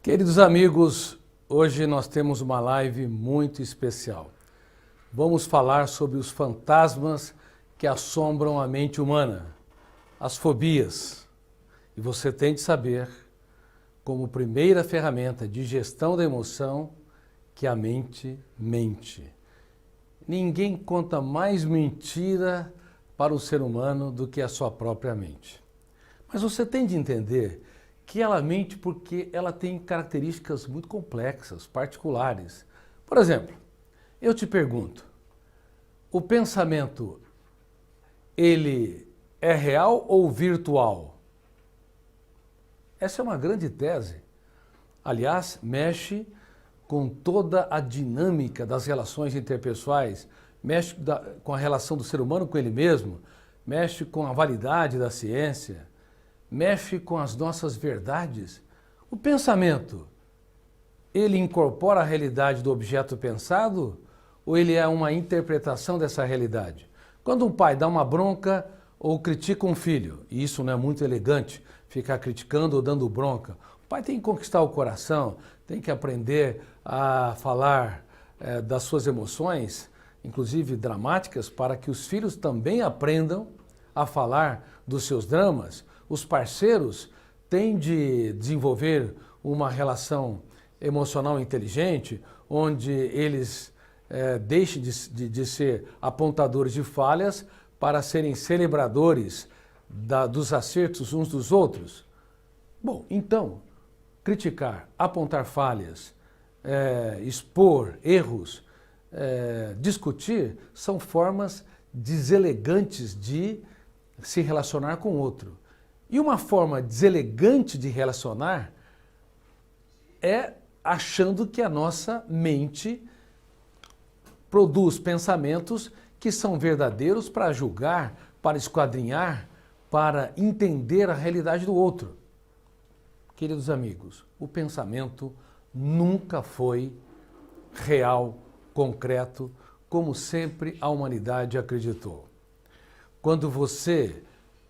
Queridos amigos, hoje nós temos uma live muito especial. Vamos falar sobre os fantasmas que assombram a mente humana, as fobias. E você tem de saber, como primeira ferramenta de gestão da emoção, que a mente mente. Ninguém conta mais mentira para o ser humano do que a sua própria mente. Mas você tem de entender que ela mente porque ela tem características muito complexas, particulares. Por exemplo, eu te pergunto, o pensamento, ele é real ou virtual? Essa é uma grande tese. Aliás, mexe com toda a dinâmica das relações interpessoais, mexe com a relação do ser humano com ele mesmo, mexe com a validade da ciência, mexe com as nossas verdades. O pensamento, ele incorpora a realidade do objeto pensado ou ele é uma interpretação dessa realidade? Quando um pai dá uma bronca ou critica um filho, e isso não é muito elegante, ficar criticando ou dando bronca, o pai tem que conquistar o coração, tem que aprender a falar das suas emoções, inclusive dramáticas, para que os filhos também aprendam a falar dos seus dramas. Os parceiros têm de desenvolver uma relação emocional inteligente, onde eles deixem de ser apontadores de falhas para serem celebradores dos acertos uns dos outros. Bom, então, criticar, apontar falhas, expor erros, discutir, são formas deselegantes de se relacionar com o outro. E uma forma deselegante de relacionar é achando que a nossa mente produz pensamentos que são verdadeiros para julgar, para esquadrinhar, para entender a realidade do outro. Queridos amigos, o pensamento nunca foi real, concreto, como sempre a humanidade acreditou. Quando você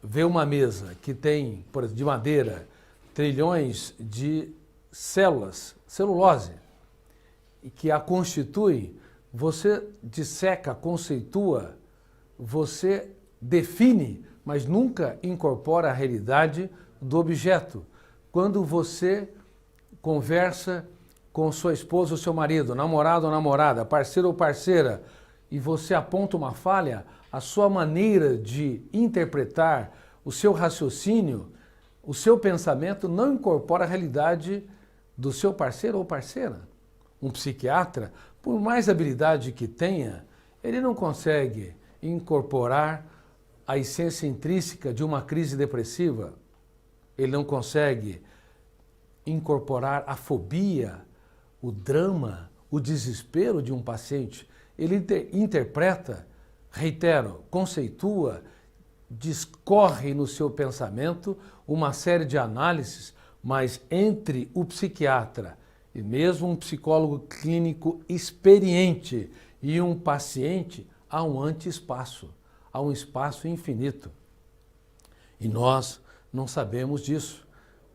vê uma mesa que tem, por exemplo, de madeira, trilhões de células, celulose, e que a constitui, você disseca, conceitua, você define, mas nunca incorpora a realidade do objeto. Quando você conversa com sua esposa ou seu marido, namorado ou namorada, parceiro ou parceira, e você aponta uma falha, a sua maneira de interpretar, o seu raciocínio, o seu pensamento não incorpora a realidade do seu parceiro ou parceira. Um psiquiatra, por mais habilidade que tenha, ele não consegue incorporar a essência intrínseca de uma crise depressiva. Ele não consegue incorporar a fobia, o drama, o desespero de um paciente. Ele interpreta, reitero, conceitua, discorre no seu pensamento uma série de análises, mas entre o psiquiatra e mesmo um psicólogo clínico experiente e um paciente, há um anti-espaço, há um espaço infinito. E nós não sabemos disso,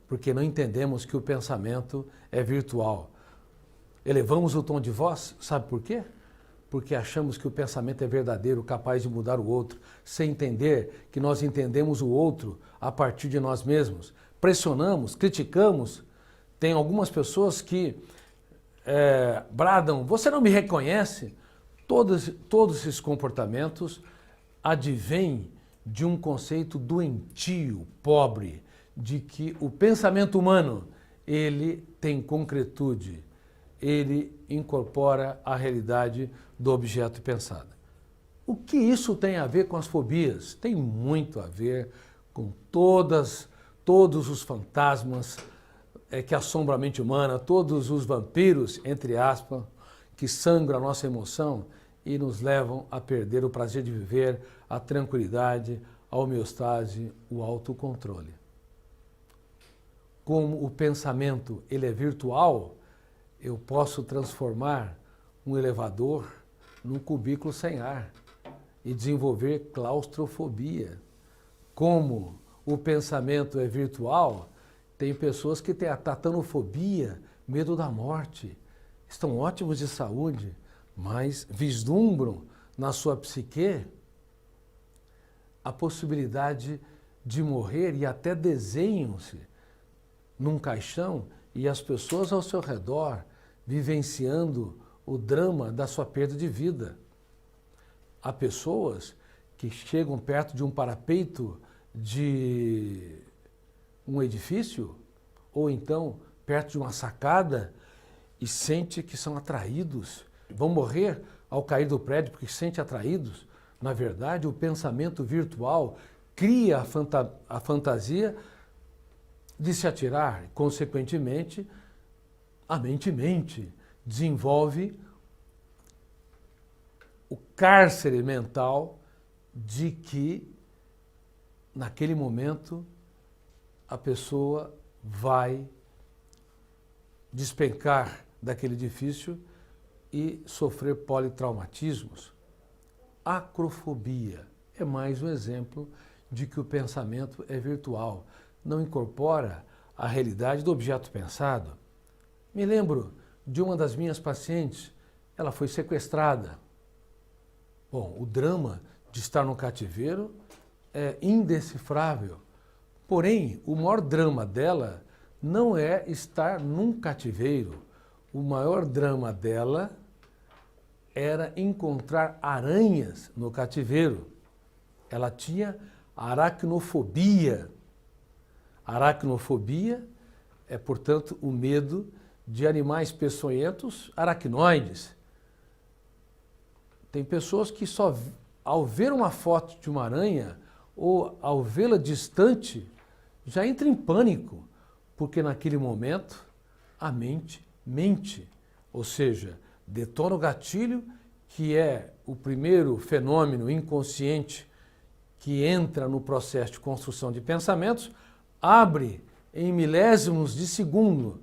porque não entendemos que o pensamento é virtual. Elevamos o tom de voz, sabe por quê? Porque achamos que o pensamento é verdadeiro, capaz de mudar o outro, sem entender que nós entendemos o outro a partir de nós mesmos. Pressionamos, criticamos. Tem algumas pessoas que bradam, você não me reconhece? Todos esses comportamentos advêm de um conceito doentio, pobre, de que o pensamento humano, ele tem concretude, ele incorpora a realidade do objeto pensado. O que isso tem a ver com as fobias? Tem muito a ver com todos os fantasmas que assombram a mente humana, todos os vampiros, entre aspas, que sangram a nossa emoção e nos levam a perder o prazer de viver, a tranquilidade, a homeostase, o autocontrole. Como o pensamento ele é virtual, eu posso transformar um elevador num cubículo sem ar e desenvolver claustrofobia. Como o pensamento é virtual, Tem pessoas que têm a tatanofobia, medo da morte. Estão ótimos de saúde, mas vislumbram na sua psique a possibilidade de morrer e até desenham-se num caixão e as pessoas ao seu redor vivenciando o drama da sua perda de vida. Há pessoas que chegam perto de um parapeito de um edifício ou então perto de uma sacada e sente que são atraídos, vão morrer ao cair do prédio porque se sentem atraídos. Na verdade, o pensamento virtual cria a fantasia de se atirar, e, consequentemente, a mente desenvolve o cárcere mental de que, naquele momento, a pessoa vai despencar daquele edifício e sofrer politraumatismos. Acrofobia é mais um exemplo de que o pensamento é virtual, não incorpora a realidade do objeto pensado. Me lembro de uma das minhas pacientes, ela foi sequestrada. Bom, o drama de estar no cativeiro é indecifrável. Porém, o maior drama dela não é estar num cativeiro. O maior drama dela era encontrar aranhas no cativeiro. Ela tinha aracnofobia. Aracnofobia é, portanto, o medo de animais peçonhentos, aracnoides. Tem pessoas que só ao ver uma foto de uma aranha ou ao vê-la distante, já entra em pânico, porque naquele momento a mente mente, ou seja, detona o gatilho, que é o primeiro fenômeno inconsciente que entra no processo de construção de pensamentos, abre em milésimos de segundo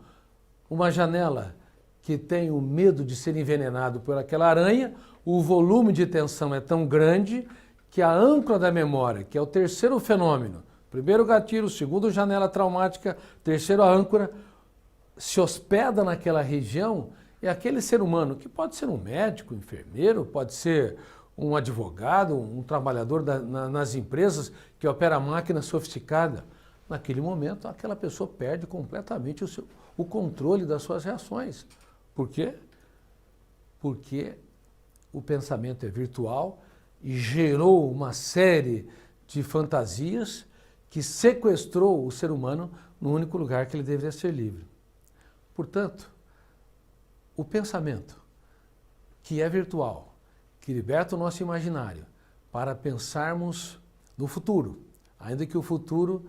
uma janela que tem o medo de ser envenenado por aquela aranha, o volume de tensão é tão grande que a âncora da memória, que é o terceiro fenômeno, primeiro gatilho, segundo janela traumática, terceiro a âncora, se hospeda naquela região, é aquele ser humano, que pode ser um médico, um enfermeiro, pode ser um advogado, um trabalhador nas empresas que opera máquina sofisticada. Naquele momento, aquela pessoa perde completamente o controle das suas reações. Por quê? Porque o pensamento é virtual e gerou uma série de fantasias que sequestrou o ser humano no único lugar que ele deveria ser livre. Portanto, o pensamento, que é virtual, que liberta o nosso imaginário para pensarmos no futuro, ainda que o futuro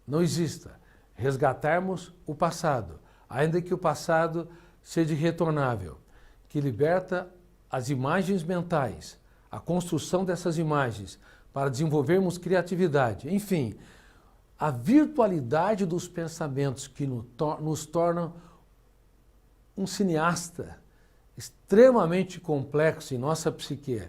não exista, resgatarmos o passado, ainda que o passado seja irretornável, que liberta as imagens mentais, a construção dessas imagens para desenvolvermos criatividade, enfim, a virtualidade dos pensamentos que nos tornam um cineasta extremamente complexo em nossa psique,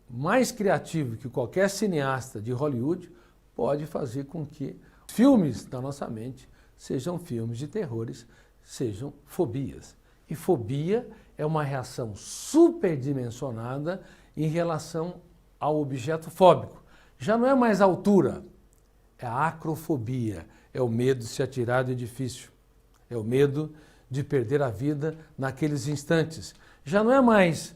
mais criativo que qualquer cineasta de Hollywood, pode fazer com que filmes da nossa mente sejam filmes de terrores, sejam fobias. E fobia é uma reação superdimensionada em relação ao objeto fóbico. Já não é mais a altura, é a acrofobia, é o medo de se atirar do edifício, é o medo de perder a vida naqueles instantes. Já não é mais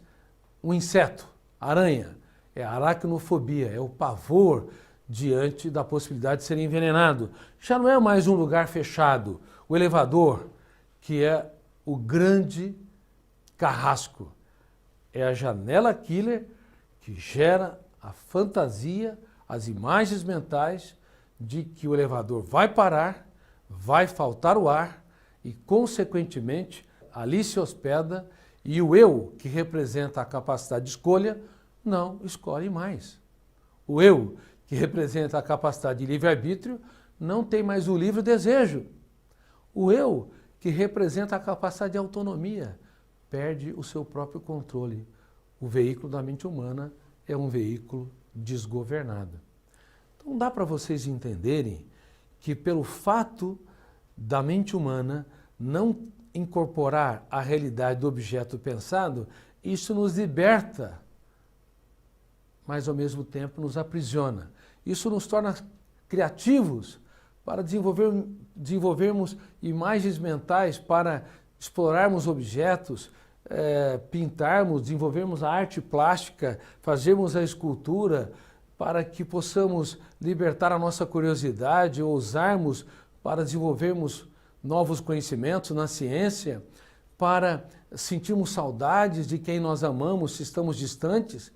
um inseto, aranha, é a aracnofobia, é o pavor diante da possibilidade de ser envenenado. Já não é mais um lugar fechado, o elevador, que é o grande carrasco. É a janela killer que gera a fantasia, as imagens mentais de que o elevador vai parar, vai faltar o ar e, consequentemente, ali se hospeda e o eu, que representa a capacidade de escolha, não escolhe mais. O eu, que representa a capacidade de livre-arbítrio, não tem mais o livre desejo. O eu, que representa a capacidade de autonomia, perde o seu próprio controle. O veículo da mente humana é um veículo desgovernado. Então dá para vocês entenderem que pelo fato da mente humana, não incorporar a realidade do objeto pensado, isso nos liberta, mas ao mesmo tempo nos aprisiona. Isso nos torna criativos para desenvolvermos imagens mentais, para explorarmos objetos, pintarmos, desenvolvermos a arte plástica, fazermos a escultura, para que possamos libertar a nossa curiosidade, ousarmos para desenvolvermos novos conhecimentos na ciência, para sentirmos saudades de quem nós amamos se estamos distantes.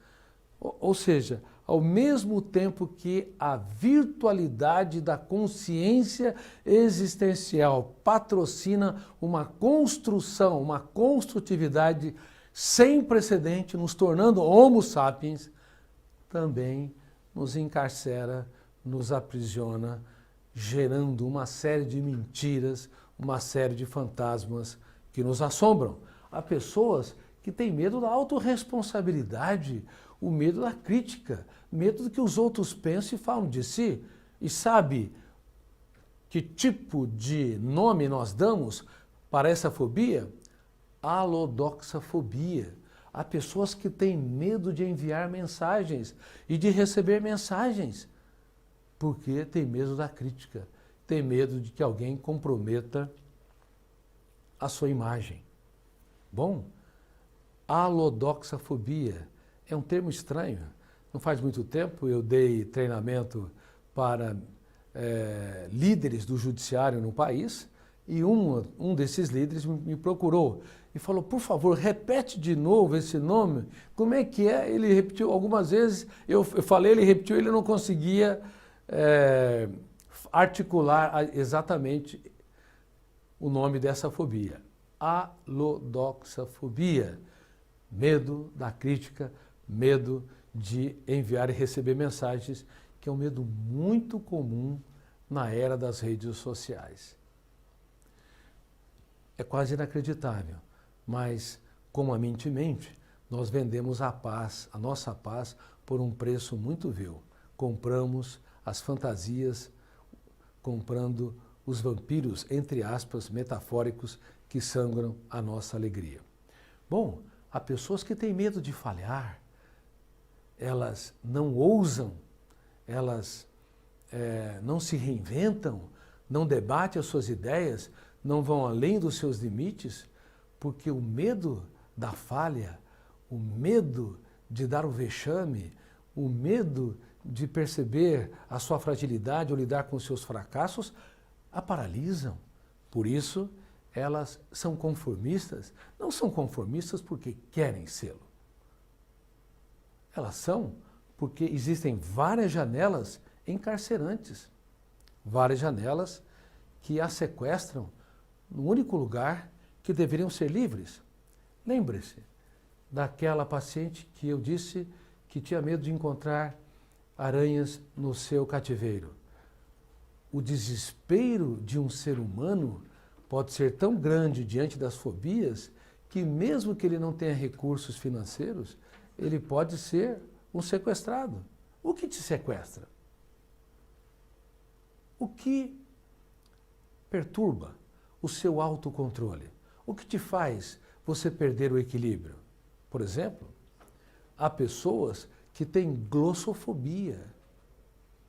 Ou seja, ao mesmo tempo que a virtualidade da consciência existencial patrocina uma construção, uma construtividade sem precedente, nos tornando Homo sapiens, também nos encarcera, nos aprisiona, gerando uma série de mentiras, uma série de fantasmas que nos assombram. Há pessoas que têm medo da autorresponsabilidade, o medo da crítica, medo do que os outros pensam e falam de si. E sabe que tipo de nome nós damos para essa fobia? Alodoxafobia. Há pessoas que têm medo de enviar mensagens e de receber mensagens, porque tem medo da crítica, tem medo de que alguém comprometa a sua imagem. Bom, alodoxafobia é um termo estranho. Não faz muito tempo eu dei treinamento para líderes do judiciário no país e um desses líderes me procurou e falou, por favor, repete de novo esse nome. Como é que é? Ele repetiu algumas vezes, eu falei, ele repetiu, ele não conseguia articular exatamente o nome dessa fobia. Alodoxafobia. Medo da crítica, medo de enviar e receber mensagens, que é um medo muito comum na era das redes sociais. É quase inacreditável, mas como a mente mente, nós vendemos a paz, a nossa paz, por um preço muito vil. Compramos as fantasias, comprando os vampiros, entre aspas, metafóricos, que sangram a nossa alegria. Bom, há pessoas que têm medo de falhar, elas não ousam, elas não se reinventam, não debatem as suas ideias, não vão além dos seus limites, porque o medo da falha, o medo de dar o vexame, o medo de perceber a sua fragilidade ou lidar com os seus fracassos, a paralisam. Por isso, elas são conformistas. Não são conformistas porque querem sê-lo. Elas são porque existem várias janelas encarcerantes, várias janelas que as sequestram no único lugar que deveriam ser livres. Lembre-se daquela paciente que eu disse que tinha medo de encontrar aranhas no seu cativeiro. O desespero de um ser humano pode ser tão grande diante das fobias que mesmo que ele não tenha recursos financeiros, ele pode ser um sequestrado. O que te sequestra? O que perturba o seu autocontrole? O que te faz você perder o equilíbrio? Por exemplo, há pessoas que têm glossofobia,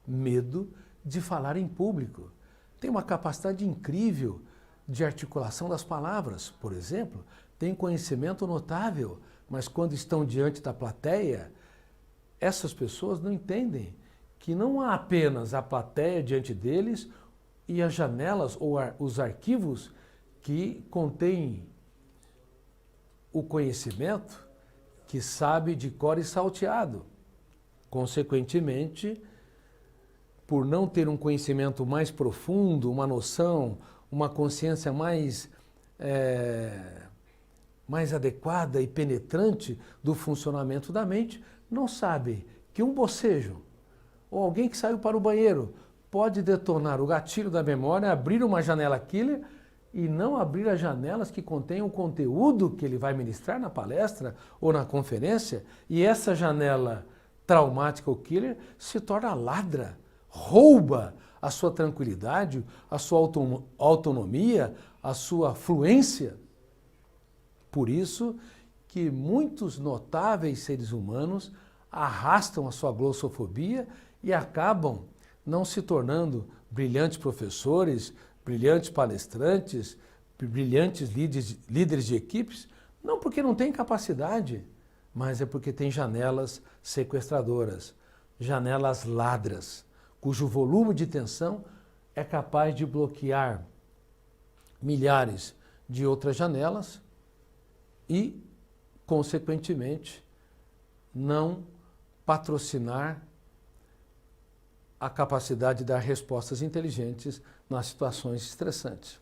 medo de falar em público. Tem uma capacidade incrível de articulação das palavras, por exemplo, tem conhecimento notável, mas quando estão diante da plateia, essas pessoas não entendem que não há apenas a plateia diante deles e as janelas ou os arquivos que contêm o conhecimento que sabe de cor e salteado. Consequentemente, por não ter um conhecimento mais profundo, uma noção, uma consciência mais adequada e penetrante do funcionamento da mente, não sabe que um bocejo ou alguém que saiu para o banheiro pode detonar o gatilho da memória, abrir uma janela killer e não abrir as janelas que contêm o conteúdo que ele vai ministrar na palestra ou na conferência, e essa janela traumática ou killer se torna ladra, rouba a sua tranquilidade, a sua autonomia, a sua fluência. Por isso que muitos notáveis seres humanos arrastam a sua glossofobia e acabam não se tornando brilhantes professores, brilhantes palestrantes, brilhantes líderes de equipes, não porque não têm capacidade, mas é porque tem janelas sequestradoras, janelas ladras, cujo volume de tensão é capaz de bloquear milhares de outras janelas e, consequentemente, não patrocinar a capacidade de dar respostas inteligentes nas situações estressantes.